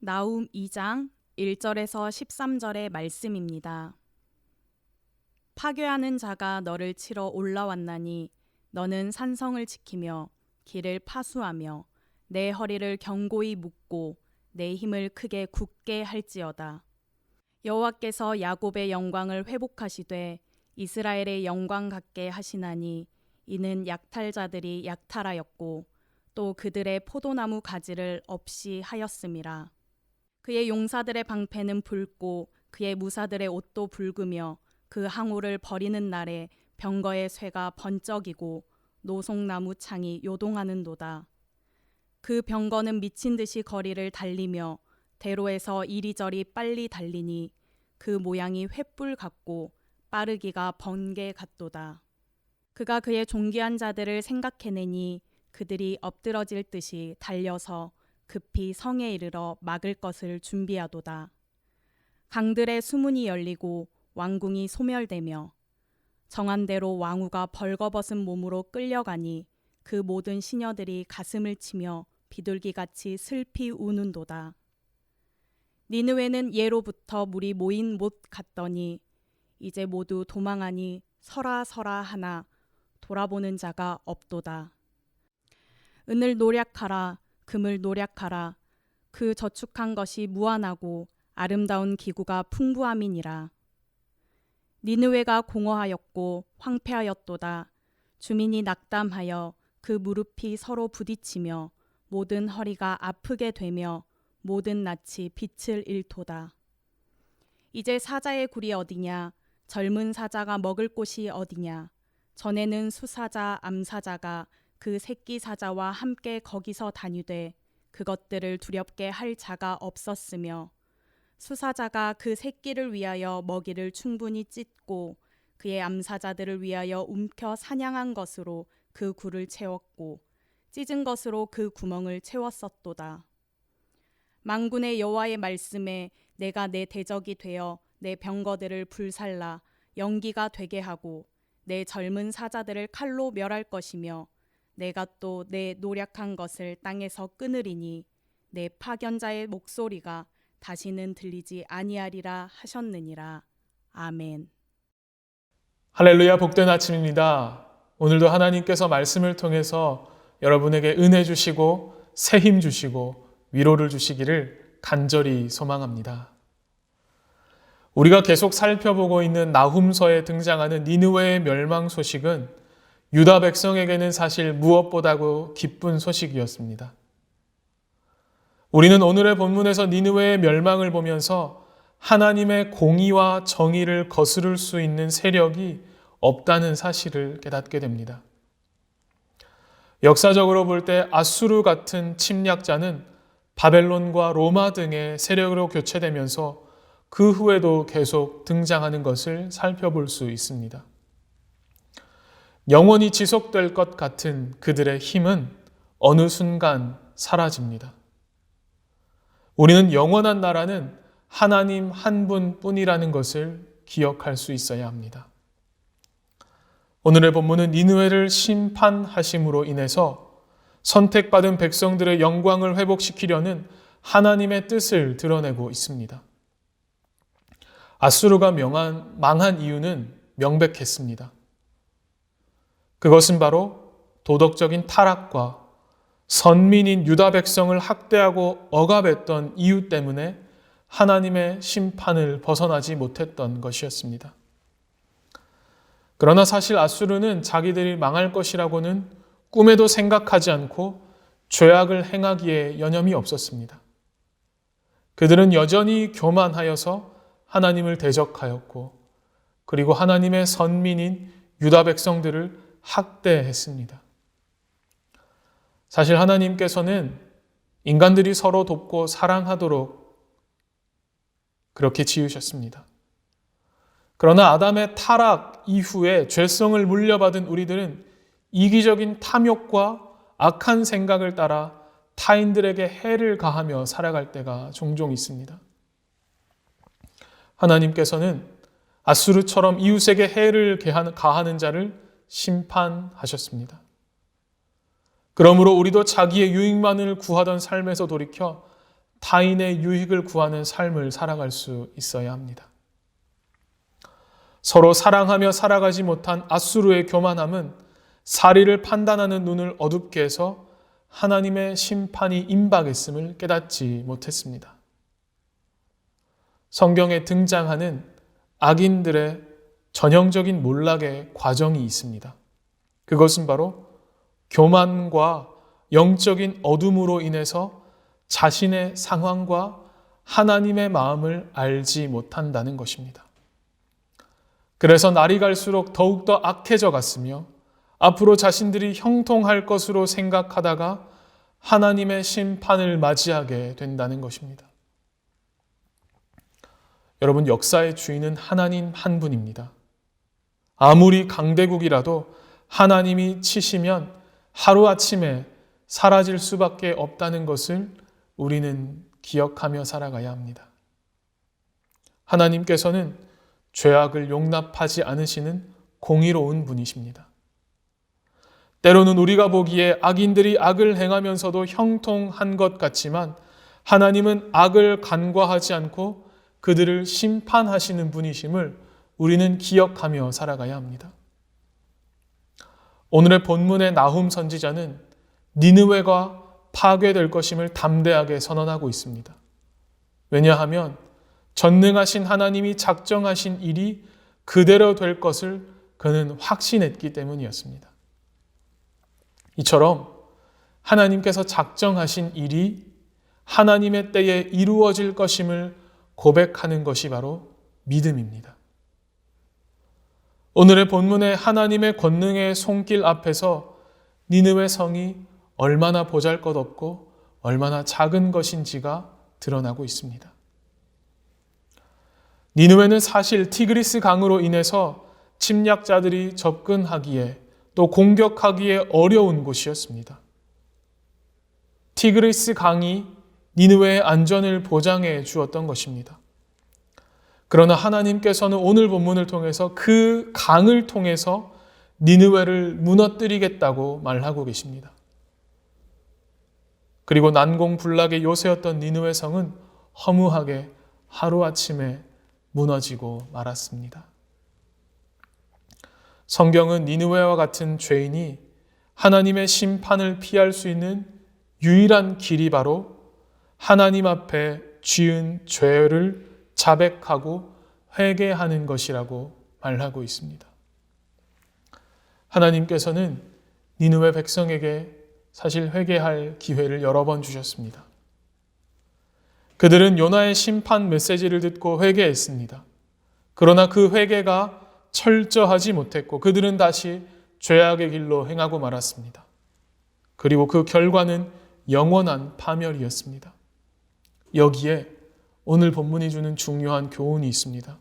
나훔 2장 1절에서 13절의 말씀입니다. 파괴하는 자가 너를 치러 올라왔나니 너는 산성을 지키며 길을 파수하며 내 허리를 견고히 묶고 내 힘을 크게 굳게 할지어다. 여호와께서 야곱의 영광을 회복하시되 이스라엘의 영광 같게 하시나니 이는 약탈자들이 약탈하였고 또 그들의 포도나무 가지를 없이 하였음이라. 그의 용사들의 방패는 붉고 그의 무사들의 옷도 붉으며 그 항우를 버리는 날에 병거의 쇠가 번쩍이고 노송나무 창이 요동하는도다. 그 병거는 미친 듯이 거리를 달리며 대로에서 이리저리 빨리 달리니 그 모양이 횃불 같고 빠르기가 번개 같도다. 그가 그의 존귀한 자들을 생각해내니 그들이 엎드러질 듯이 달려서 급히 성에 이르러 막을 것을 준비하도다. 강들의 수문이 열리고 왕궁이 소멸되며 정한 대로 왕후가 벌거벗은 몸으로 끌려가니 그 모든 시녀들이 가슴을 치며 비둘기같이 슬피 우는도다. 니느웨는 예로부터 물이 모인 못 같더니 이제 모두 도망하니 서라 서라 하나 돌아보는 자가 없도다. 은을 노략하라 금을 노략하라. 그 저축한 것이 무한하고 아름다운 기구가 풍부함이니라. 니느웨가 공허하였고 황폐하였도다. 주민이 낙담하여 그 무릎이 서로 부딪히며 모든 허리가 아프게 되며 모든 낯이 빛을 잃도다. 이제 사자의 굴이 어디냐? 젊은 사자가 먹을 곳이 어디냐? 전에는 수사자 암사자가 그 새끼 사자와 함께 거기서 다니되 그것들을 두렵게 할 자가 없었으며 수사자가 그 새끼를 위하여 먹이를 충분히 찢고 그의 암사자들을 위하여 움켜 사냥한 것으로 그 굴을 채웠고 찢은 것으로 그 구멍을 채웠었도다. 만군의 여호와의 말씀에 내가 내 대적이 되어 내 병거들을 불살라 연기가 되게 하고 내 젊은 사자들을 칼로 멸할 것이며 내가 또 내 노략한 것을 땅에서 끊으리니 내 파견자의 목소리가 다시는 들리지 아니하리라 하셨느니라. 아멘. 할렐루야, 복된 아침입니다. 오늘도 하나님께서 말씀을 통해서 여러분에게 은혜 주시고 새 힘 주시고 위로를 주시기를 간절히 소망합니다. 우리가 계속 살펴보고 있는 나훔서에 등장하는 니느웨의 멸망 소식은 유다 백성에게는 사실 무엇보다도 기쁜 소식이었습니다. 우리는 오늘의 본문에서 니느웨의 멸망을 보면서 하나님의 공의와 정의를 거스를 수 있는 세력이 없다는 사실을 깨닫게 됩니다. 역사적으로 볼 때 아수르 같은 침략자는 바벨론과 로마 등의 세력으로 교체되면서 그 후에도 계속 등장하는 것을 살펴볼 수 있습니다. 영원히 지속될 것 같은 그들의 힘은 어느 순간 사라집니다. 우리는 영원한 나라는 하나님 한 분뿐이라는 것을 기억할 수 있어야 합니다. 오늘의 본문은 니느웨를 심판하심으로 인해서 선택받은 백성들의 영광을 회복시키려는 하나님의 뜻을 드러내고 있습니다. 아수르가 망한 이유는 명백했습니다. 그것은 바로 도덕적인 타락과 선민인 유다 백성을 학대하고 억압했던 이유 때문에 하나님의 심판을 벗어나지 못했던 것이었습니다. 그러나 사실 아수르는 자기들이 망할 것이라고는 꿈에도 생각하지 않고 죄악을 행하기에 여념이 없었습니다. 그들은 여전히 교만하여서 하나님을 대적하였고 그리고 하나님의 선민인 유다 백성들을 학대했습니다. 사실 하나님께서는 인간들이 서로 돕고 사랑하도록 그렇게 지으셨습니다. 그러나 아담의 타락 이후에 죄성을 물려받은 우리들은 이기적인 탐욕과 악한 생각을 따라 타인들에게 해를 가하며 살아갈 때가 종종 있습니다. 하나님께서는 아수르처럼 이웃에게 해를 가하는 자를 심판하셨습니다. 그러므로 우리도 자기의 유익만을 구하던 삶에서 돌이켜 타인의 유익을 구하는 삶을 살아갈 수 있어야 합니다. 서로 사랑하며 살아가지 못한 앗수르의 교만함은 사리를 판단하는 눈을 어둡게 해서 하나님의 심판이 임박했음을 깨닫지 못했습니다. 성경에 등장하는 악인들의 전형적인 몰락의 과정이 있습니다. 그것은 바로 교만과 영적인 어둠으로 인해서 자신의 상황과 하나님의 마음을 알지 못한다는 것입니다. 그래서 날이 갈수록 더욱더 악해져 갔으며 앞으로 자신들이 형통할 것으로 생각하다가 하나님의 심판을 맞이하게 된다는 것입니다. 여러분, 역사의 주인은 하나님 한 분입니다. 아무리 강대국이라도 하나님이 치시면 하루아침에 사라질 수밖에 없다는 것을 우리는 기억하며 살아가야 합니다. 하나님께서는 죄악을 용납하지 않으시는 공의로운 분이십니다. 때로는 우리가 보기에 악인들이 악을 행하면서도 형통한 것 같지만 하나님은 악을 간과하지 않고 그들을 심판하시는 분이심을 우리는 기억하며 살아가야 합니다. 오늘의 본문의 나훔 선지자는 니느웨가 파괴될 것임을 담대하게 선언하고 있습니다. 왜냐하면 전능하신 하나님이 작정하신 일이 그대로 될 것을 그는 확신했기 때문이었습니다. 이처럼 하나님께서 작정하신 일이 하나님의 때에 이루어질 것임을 고백하는 것이 바로 믿음입니다. 오늘의 본문의 하나님의 권능의 손길 앞에서 니느웨 성이 얼마나 보잘것없고 얼마나 작은 것인지가 드러나고 있습니다. 니느웨는 사실 티그리스 강으로 인해서 침략자들이 접근하기에 또 공격하기에 어려운 곳이었습니다. 티그리스 강이 니느웨의 안전을 보장해 주었던 것입니다. 그러나 하나님께서는 오늘 본문을 통해서 그 강을 통해서 니느웨를 무너뜨리겠다고 말하고 계십니다. 그리고 난공불락의 요새였던 니느웨 성은 허무하게 하루아침에 무너지고 말았습니다. 성경은 니느웨와 같은 죄인이 하나님의 심판을 피할 수 있는 유일한 길이 바로 하나님 앞에 지은 죄를 자백하고 회개하는 것이라고 말하고 있습니다. 하나님께서는 니느웨 백성에게 사실 회개할 기회를 여러 번 주셨습니다. 그들은 요나의 심판 메시지를 듣고 회개했습니다. 그러나 그 회개가 철저하지 못했고 그들은 다시 죄악의 길로 행하고 말았습니다. 그리고 그 결과는 영원한 파멸이었습니다. 여기에 오늘 본문이 주는 중요한 교훈이 있습니다.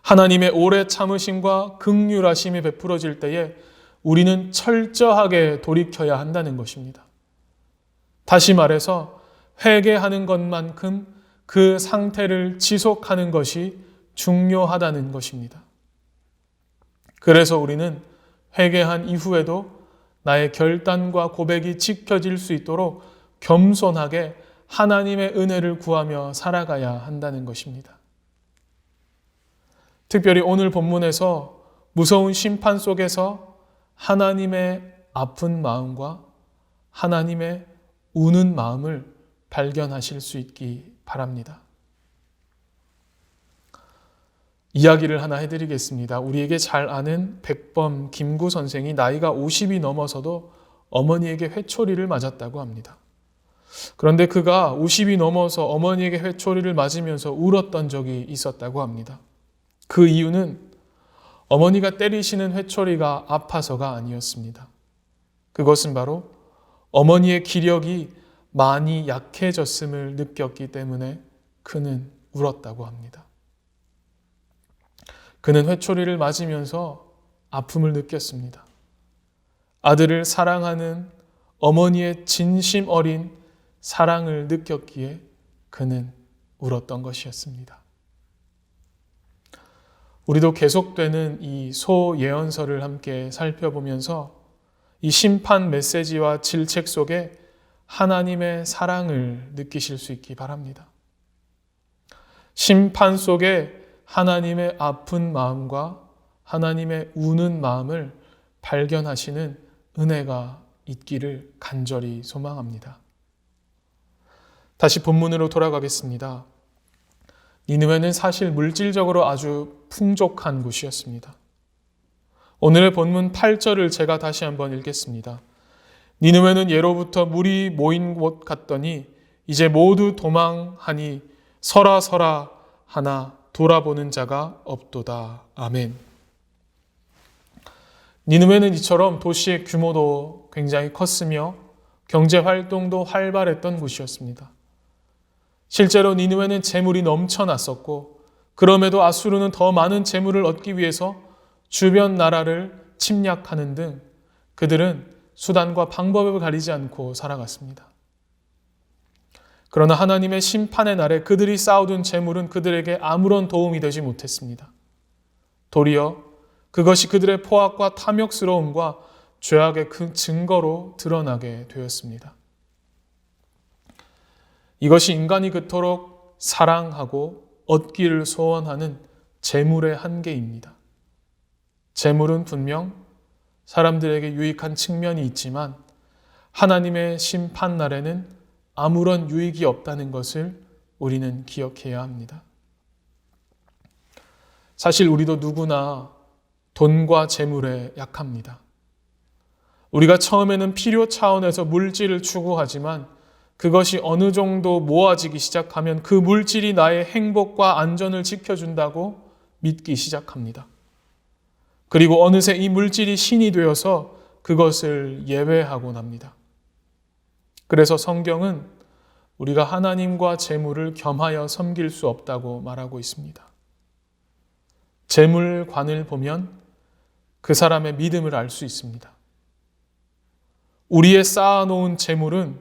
하나님의 오래 참으심과 긍휼하심이 베풀어질 때에 우리는 철저하게 돌이켜야 한다는 것입니다. 다시 말해서 회개하는 것만큼 그 상태를 지속하는 것이 중요하다는 것입니다. 그래서 우리는 회개한 이후에도 나의 결단과 고백이 지켜질 수 있도록 겸손하게 하나님의 은혜를 구하며 살아가야 한다는 것입니다. 특별히 오늘 본문에서 무서운 심판 속에서 하나님의 아픈 마음과 하나님의 우는 마음을 발견하실 수 있기 바랍니다. 이야기를 하나 해드리겠습니다. 우리에게 잘 아는 백범 김구 선생이 나이가 50이 넘어서도 어머니에게 회초리를 맞았다고 합니다. 그런데 그가 50이 넘어서 어머니에게 회초리를 맞으면서 울었던 적이 있었다고 합니다. 그 이유는 어머니가 때리시는 회초리가 아파서가 아니었습니다. 그것은 바로 어머니의 기력이 많이 약해졌음을 느꼈기 때문에 그는 울었다고 합니다. 그는 회초리를 맞으면서 아픔을 느꼈습니다. 아들을 사랑하는 어머니의 진심 어린 사랑을 느꼈기에 그는 울었던 것이었습니다. 우리도 계속되는 이 소예언서를 함께 살펴보면서 이 심판 메시지와 질책 속에 하나님의 사랑을 느끼실 수 있기 바랍니다. 심판 속에 하나님의 아픈 마음과 하나님의 우는 마음을 발견하시는 은혜가 있기를 간절히 소망합니다. 다시 본문으로 돌아가겠습니다. 니느웨는 사실 물질적으로 아주 풍족한 곳이었습니다. 오늘의 본문 8절을 제가 다시 한번 읽겠습니다. 니느웨는 예로부터 물이 모인 곳 같더니 이제 모두 도망하니 서라 하나 돌아보는 자가 없도다. 아멘. 니느웨는 이처럼 도시의 규모도 굉장히 컸으며 경제 활동도 활발했던 곳이었습니다. 실제로 니느웨는 재물이 넘쳐났었고 그럼에도 아수르는 더 많은 재물을 얻기 위해서 주변 나라를 침략하는 등 그들은 수단과 방법을 가리지 않고 살아갔습니다. 그러나 하나님의 심판의 날에 그들이 쌓아둔 재물은 그들에게 아무런 도움이 되지 못했습니다. 도리어 그것이 그들의 포악과 탐욕스러움과 죄악의 그 증거로 드러나게 되었습니다. 이것이 인간이 그토록 사랑하고 얻기를 소원하는 재물의 한계입니다. 재물은 분명 사람들에게 유익한 측면이 있지만 하나님의 심판 날에는 아무런 유익이 없다는 것을 우리는 기억해야 합니다. 사실 우리도 누구나 돈과 재물에 약합니다. 우리가 처음에는 필요 차원에서 물질을 추구하지만 그것이 어느 정도 모아지기 시작하면 그 물질이 나의 행복과 안전을 지켜준다고 믿기 시작합니다. 그리고 어느새 이 물질이 신이 되어서 그것을 예외하곤 합니다. 그래서 성경은 우리가 하나님과 재물을 겸하여 섬길 수 없다고 말하고 있습니다. 재물관을 보면 그 사람의 믿음을 알 수 있습니다. 우리의 쌓아놓은 재물은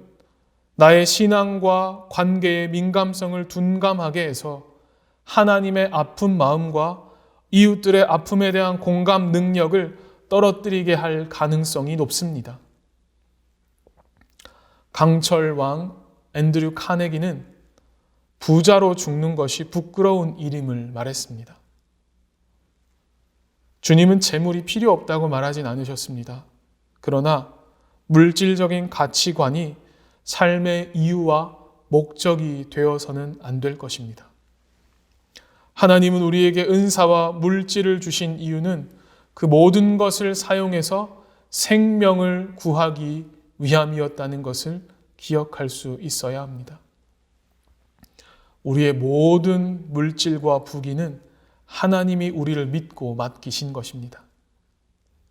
나의 신앙과 관계의 민감성을 둔감하게 해서 하나님의 아픈 마음과 이웃들의 아픔에 대한 공감 능력을 떨어뜨리게 할 가능성이 높습니다. 강철 왕 앤드류 카네기는 부자로 죽는 것이 부끄러운 일임을 말했습니다. 주님은 재물이 필요 없다고 말하진 않으셨습니다. 그러나 물질적인 가치관이 삶의 이유와 목적이 되어서는 안 될 것입니다. 하나님은 우리에게 은사와 물질을 주신 이유는 그 모든 것을 사용해서 생명을 구하기 위함이었다는 것을 기억할 수 있어야 합니다. 우리의 모든 물질과 부귀는 하나님이 우리를 믿고 맡기신 것입니다.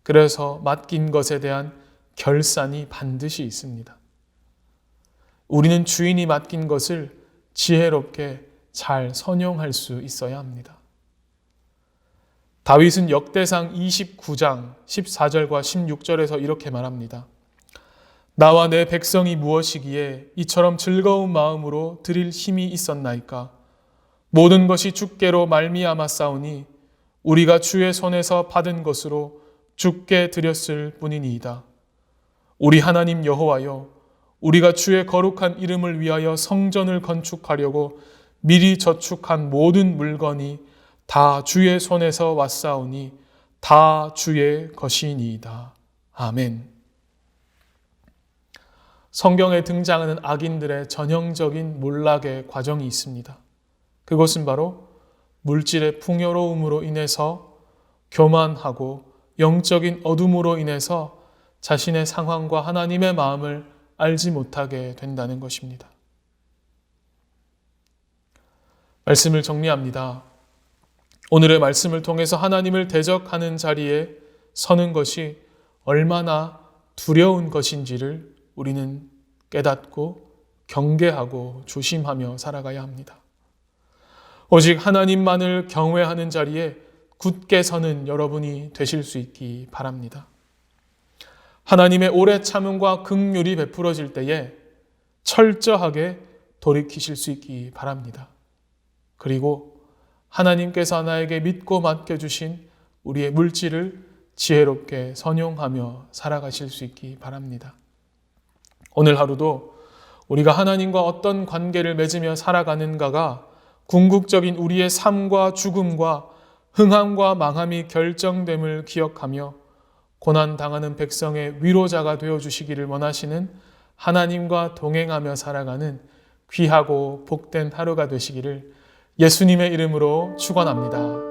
그래서 맡긴 것에 대한 결산이 반드시 있습니다. 우리는 주인이 맡긴 것을 지혜롭게 잘 선용할 수 있어야 합니다. 다윗은 역대상 29장 14절과 16절에서 이렇게 말합니다. 나와 내 백성이 무엇이기에 이처럼 즐거운 마음으로 드릴 힘이 있었나이까? 모든 것이 주께로 말미암아 싸우니 우리가 주의 손에서 받은 것으로 주께 드렸을 뿐이니이다. 우리 하나님 여호와여, 우리가 주의 거룩한 이름을 위하여 성전을 건축하려고 미리 저축한 모든 물건이 다 주의 손에서 왔사오니 다 주의 것이니이다. 아멘. 성경에 등장하는 악인들의 전형적인 몰락의 과정이 있습니다. 그것은 바로 물질의 풍요로움으로 인해서 교만하고 영적인 어둠으로 인해서 자신의 상황과 하나님의 마음을 알지 못하게 된다는 것입니다. 말씀을 정리합니다. 오늘의 말씀을 통해서 하나님을 대적하는 자리에 서는 것이 얼마나 두려운 것인지를 우리는 깨닫고 경계하고 조심하며 살아가야 합니다. 오직 하나님만을 경외하는 자리에 굳게 서는 여러분이 되실 수 있기 바랍니다. 하나님의 오래 참음과 긍휼이 베풀어질 때에 철저하게 돌이키실 수 있기 바랍니다. 그리고 하나님께서 나에게 믿고 맡겨주신 우리의 물질을 지혜롭게 선용하며 살아가실 수 있기 바랍니다. 오늘 하루도 우리가 하나님과 어떤 관계를 맺으며 살아가는가가 궁극적인 우리의 삶과 죽음과 흥함과 망함이 결정됨을 기억하며 고난당하는 백성의 위로자가 되어주시기를 원하시는 하나님과 동행하며 살아가는 귀하고 복된 하루가 되시기를 예수님의 이름으로 축원합니다.